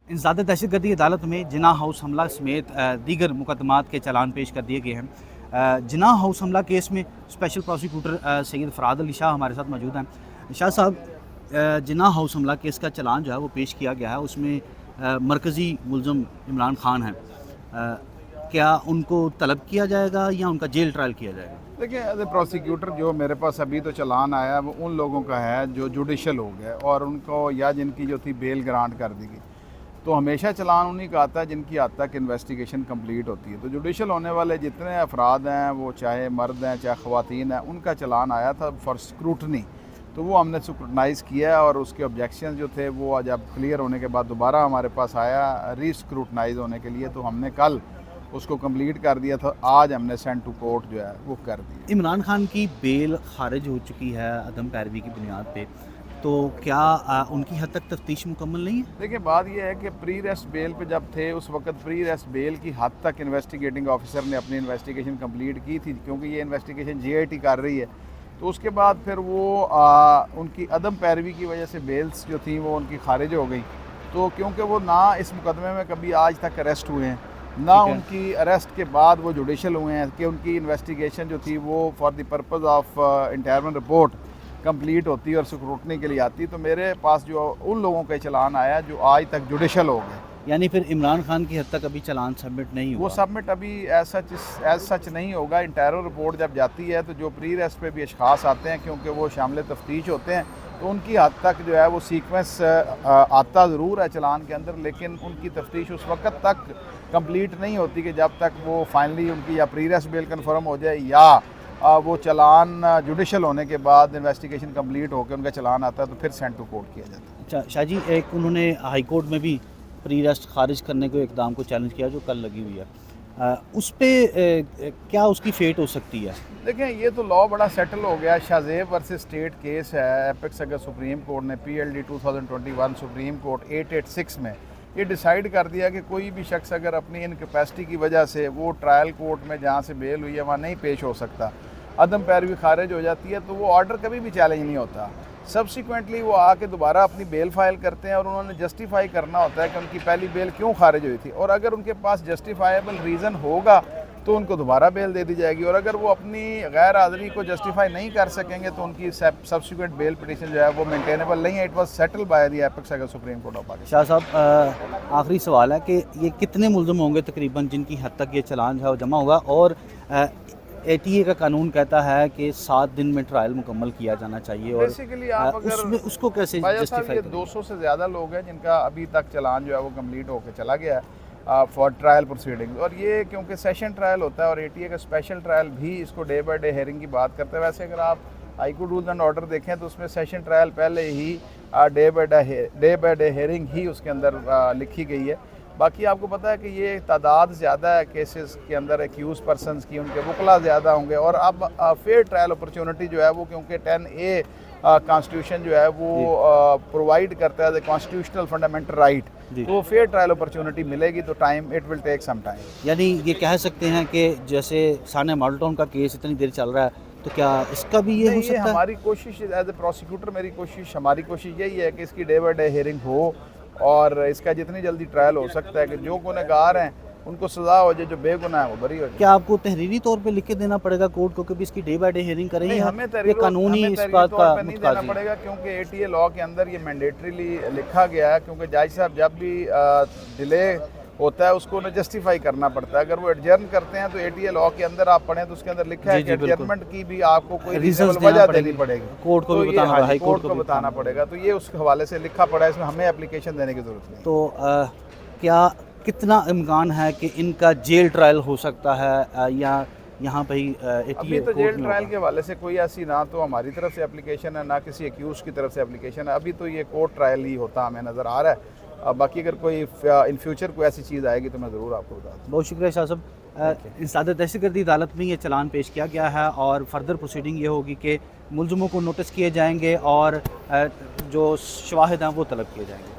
इंसदाद दहशतगर्दी अदालत में जिना हाउस हमला समेत दीगर मुकदमात के चालान पेश कर दिए गए हैं। जिना हाउस हमला केस में स्पेशल प्रोसिक्यूटर सैयद फराद अली शाह हमारे साथ मौजूद हैं। शाह साहब, जिना हाउस हमला केस का चालान जो है वो पेश किया गया है, उसमें मरकज़ी मुलज़म इमरान खान है। क्या उनको तलब किया जाएगा या उनका जेल ट्रायल किया जाएगा? देखिए, एज ए प्रोसिक्यूटर जो मेरे पास अभी तो चालान आया वो उन लोगों का है जो जुडिशल हो गए और उनको या जिनकी जो थी बेल ग्रांट कर दी गई। तो हमेशा चालान उन्हीं का आता है जिनकी हद तक इन्वेस्टिगेशन कंप्लीट होती है। तो जुडिशल होने वाले जितने अफराद हैं, वो चाहे मर्द हैं चाहे ख़वातीन हैं, उनका चालान आया था फॉर स्क्रूटनी। तो वो हमने स्क्रूटनाइज़ किया और उसके ऑब्जेक्शन जो थे वो जब क्लियर होने के बाद दोबारा हमारे पास आया रीस्क्रूटनाइज होने के लिए, तो हमने कल उसको कंप्लीट कर दिया था। आज हमने सेंड टू कोर्ट जो है वो कर दिया। इमरान खान की बेल खारिज हो चुकी है अदम पैरवी की बुनियाद पे, तो क्या उनकी हद तक तफ्तीश मुकम्मल नहीं है? देखिए, बात यह है कि प्री रेस्ट बेल पे जब थे उस वक्त प्री रेस्ट बेल की हद तक इन्वेस्टिगेटिंग ऑफिसर ने अपनी इन्वेस्टिगेशन कंप्लीट की थी, क्योंकि ये इन्वेस्टिगेशन जीआईटी कर रही है। तो उसके बाद फिर वो उनकी अदम पैरवी की वजह से बेल्स जो थी वो उनकी खारिज हो गई। तो क्योंकि वो ना इस मुकदमे में कभी आज तक अरेस्ट हुए हैं, ना उनकी अरेस्ट के बाद वो जुडिशल हुए हैं कि उनकी इन्वेस्टिगेशन जो थी वो for the purpose of internal report complete होती और स्क्रूटनी के लिए आती। तो मेरे पास जो उन लोगों का चालान आया जो आज तक जुडिशल हो गए, यानी फिर इमरान खान की हद तक अभी चालान सबमिट नहीं हुआ? वो सबमिट अभी एज सच नहीं होगा। इंटरनल रिपोर्ट जब जाती है तो जो प्री रेस्ट पे भी अशखास आते हैं, क्योंकि वो शामिल तफ्तीश होते हैं, तो उनकी हद तक जो है वो सीक्वेंस आता ज़रूर है चालान के अंदर, लेकिन उनकी तफ्तीश उस वक्त तक कंप्लीट नहीं होती कि जब तक वो फाइनली उनकी या प्री रेस्ट बेल कन्फर्म हो जाए या वो चालान जुडिशल होने के बाद इन्वेस्टिगेशन कंप्लीट होकर उनका चालान आता है तो फिर सेंड टू कोर्ट किया जाता है। अच्छा शाह जी, एक उन्होंने हाई कोर्ट में भी प्री रेस्ट खारिज करने को इकदाम को चैलेंज किया जो कल लगी हुई है, उस पर क्या उसकी फेट हो सकती है? देखें, ये तो लॉ बड़ा सेटल हो गया। शाहजेब वर्सेस स्टेट केस है एपेक्स अगर सुप्रीम कोर्ट ने PLD 2021 सुप्रीम कोर्ट 886 में ये डिसाइड कर दिया कि कोई भी शख्स अगर अपनी इनकैपेसिटी की वजह से वो ट्रायल कोर्ट में जहाँ से बेल हुई है वहाँ नहीं पेश हो सकता, अदम पैरवी खारिज हो जाती है, तो वो ऑर्डर कभी भी चैलेंज नहीं होता। सब्सिक्वेंटली वो आके दोबारा अपनी बेल फाइल करते हैं और उन्होंने जस्टिफाई करना होता है कि उनकी पहली बेल क्यों खारिज हुई थी, और अगर उनके पास जस्टिफाइबल रीज़न होगा तो उनको दोबारा बेल दे दी जाएगी, और अगर वो अपनी गैर हाज़िरी को जस्टिफाई नहीं कर सकेंगे तो उनकी सब्सिक्वेंट बेल पिटीशन जो है वो मेंटेनेबल नहीं है। It was settled by the apex अगर supreme court of Pakistan. Shah साहब, आखिरी सवाल है कि ये कितने मुल्ज़िम होंगे तकरीबन जिनकी हद तक ये चालान है वो जमा होगा, और ATA का कानून कहता है कि 7 दिन में ट्रायल मुकम्मल किया जाना चाहिए, और बेसिकली आप अगर उसको कैसे जस्टिफाई? 200 से ज़्यादा लोग हैं जिनका अभी तक चालान जो है वो कम्प्लीट होकर चला गया है फॉर ट्रायल प्रोसीडिंग, और ये क्योंकि सेशन ट्रायल होता है और ATA का स्पेशल ट्रायल भी इसको डे बाय डे हेयरिंग की बात करते हैं। वैसे अगर आप high court rules and order देखें तो उसमें सेशन ट्रायल पहले ही डे बाय डे हेयरिंग ही उसके अंदर लिखी गई है। बाकी आपको पता है कि ये तादाद ज़्यादा है केसेस के अंदर, एक्यूज पर्सनस की, उनके वकला ज़्यादा होंगे, और अब फेयर ट्रायल अपॉर्चुनिटी जो है वो क्योंकि 10A कॉन्स्टिट्यूशन जो है वो प्रोवाइड करता है कॉन्स्टिट्यूशनल फंडामेंटल राइट, तो फेयर ट्रायल अपॉर्चुनिटी मिलेगी, तो time it will take some time. यानी ये कह सकते हैं कि जैसे सानिया मॉडल टाउन का केस इतनी देर चल रहा है, तो क्या इसका भी ये हो सकता है? हमारी कोशिश एज ए प्रोसिक्यूटर हमारी कोशिश यही है कि इसकी डे बाय डे हेयरिंग हो और इसका जितनी जल्दी ट्रायल हो सकता है कि जो गुनहगार हैं उनको सज़ा हो जाए, जो बेगुनाह है वो बरी हो जाए। क्या आपको तहरीरी तौर पे लिख के देना पड़ेगा कोर्ट को कि इसकी डे बाय डे हियरिंग करेंगे? हमें ये कानूनी इस बात का नहीं देना पड़ेगा, क्योंकि ATA लॉ के अंदर ये मैंडेटरीली लिखा गया है, क्योंकि जज साहब जब भी डिले होता है उसको उन्हें जस्टिफाई करना पड़ता है। अगर वो एडजर्न करते हैं तो ATA लॉ के अंदर आप पढ़ें तो उसके अंदर लिखा है कि एडजर्नमेंट की भी आपको कोई रीजनेबल वजह देनी पड़ेगी, कोर्ट को भी बताना, हाई कोर्ट को बताना पड़ेगा। तो ये उस हवाले से लिखा पड़ा है, इसमें हमें एप्लीकेशन देने की जरूरत नहीं। तो क्या कितना इम्कान है कि इनका जेल ट्रायल हो सकता है या यहाँ पे ही अभी तो जेल ट्रायल के हवाले से कोई ऐसी ना तो हमारी तरफ से एप्लीकेशन है ना किसी एक्यूज की तरफ से एप्लीकेशन है, अभी तो ये कोर्ट ट्रायल ही होता हमें नज़र आ रहा है। बाकी अगर कोई इन फ्यूचर कोई ऐसी चीज़ आएगी तो मैं ज़रूर आपको बता दूँ। बहुत शुक्रिया शाह साहब। इंसदाद दहशतगर्दी अदालत में ये चालान पेश किया गया है और फर्दर प्रोसीडिंग ये होगी कि मुलज़िमों को नोटिस किए जाएंगे और जो शवाहिद हैं वो तलब किए जाएंगे।